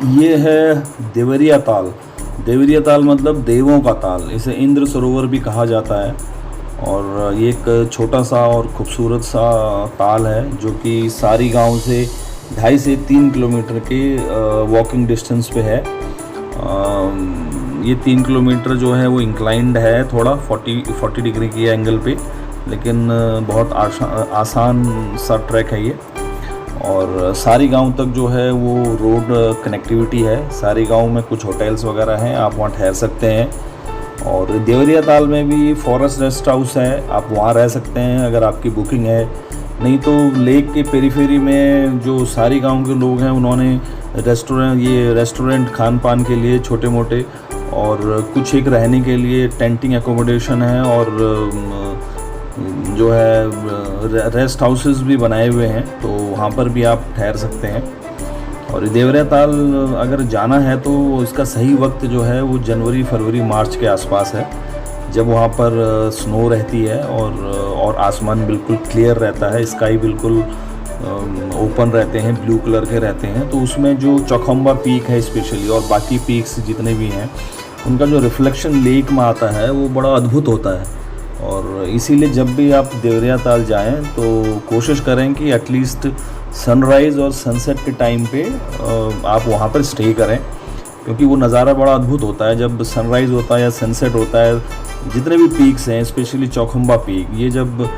ये है देवरिया ताल। देवरिया ताल मतलब देवों का ताल, इसे इंद्र सरोवर भी कहा जाता है। और ये एक छोटा सा और खूबसूरत सा ताल है जो कि सारी गांव से 2.5 से 3 किलोमीटर के वॉकिंग डिस्टेंस पे है। ये 3 किलोमीटर जो है वो इंक्लाइंड है, थोड़ा 40 डिग्री की एंगल पे, लेकिन बहुत आसान सा ट्रैक है ये। और सारी गांव तक जो है वो रोड कनेक्टिविटी है। सारी गांव में कुछ होटल्स वगैरह हैं, आप वहाँ ठहर सकते हैं। और देवरिया ताल में भी फॉरेस्ट रेस्ट हाउस है, आप वहाँ रह सकते हैं अगर आपकी बुकिंग है। नहीं तो लेक के पेरीफेरी में जो सारी गांव के लोग हैं उन्होंने रेस्टोरेंट खान पान के लिए छोटे मोटे, और कुछ एक रहने के लिए टेंटिंग एकोमोडेशन है, और जो है रेस्ट हाउसेस भी बनाए हुए हैं, तो वहाँ पर भी आप ठहर सकते हैं। और देवरिया ताल अगर जाना है तो इसका सही वक्त जो है वो जनवरी फरवरी मार्च के आसपास है, जब वहाँ पर स्नो रहती है और आसमान बिल्कुल क्लियर रहता है, स्काई बिल्कुल ओपन रहते हैं, ब्लू कलर के रहते हैं। तो उसमें जो चौखंबा पीक है स्पेशली, और बाकी पीक्स जितने भी हैं, उनका जो रिफ्लेक्शन लेक में आता है वो बड़ा अद्भुत होता है। और इसीलिए जब भी आप देवरिया ताल जाएं तो कोशिश करें कि एटलीस्ट सनराइज़ और सनसेट के टाइम पे आप वहाँ पर स्टे करें, क्योंकि वो नज़ारा बड़ा अद्भुत होता है जब सनराइज़ होता है या सनसेट होता है। जितने भी पीक्स हैं, स्पेशली चौखंबा पीक, ये जब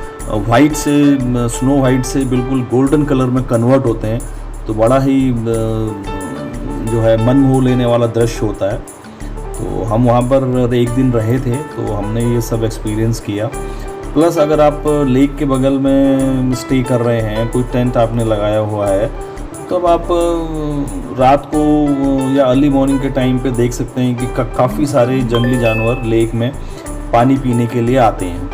वाइट से स्नो वाइट से बिल्कुल गोल्डन कलर में कन्वर्ट होते हैं तो बड़ा ही जो है मन मोह लेने वाला दृश्य होता है। तो हम वहाँ पर एक दिन रहे थे, तो हमने ये सब एक्सपीरियंस किया। प्लस अगर आप लेक के बगल में स्टे कर रहे हैं, कोई टेंट आपने लगाया हुआ है, तो अब आप रात को या अर्ली मॉर्निंग के टाइम पे देख सकते हैं कि काफ़ी सारे जंगली जानवर लेक में पानी पीने के लिए आते हैं।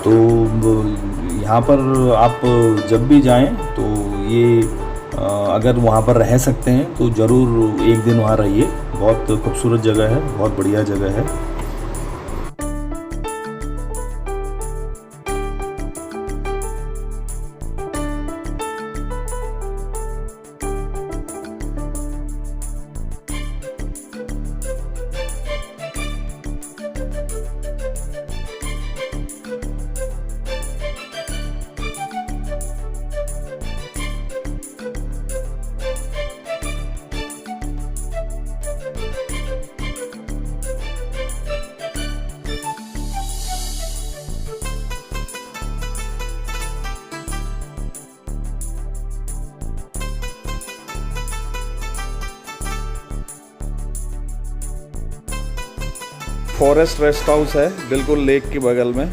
तो यहाँ पर आप जब भी जाएं तो ये अगर वहाँ पर रह सकते हैं तो ज़रूर एक दिन वहाँ रहिए। बहुत खूबसूरत जगह है, बहुत बढ़िया जगह है। फॉरेस्ट रेस्ट हाउस है बिल्कुल लेक के बगल में।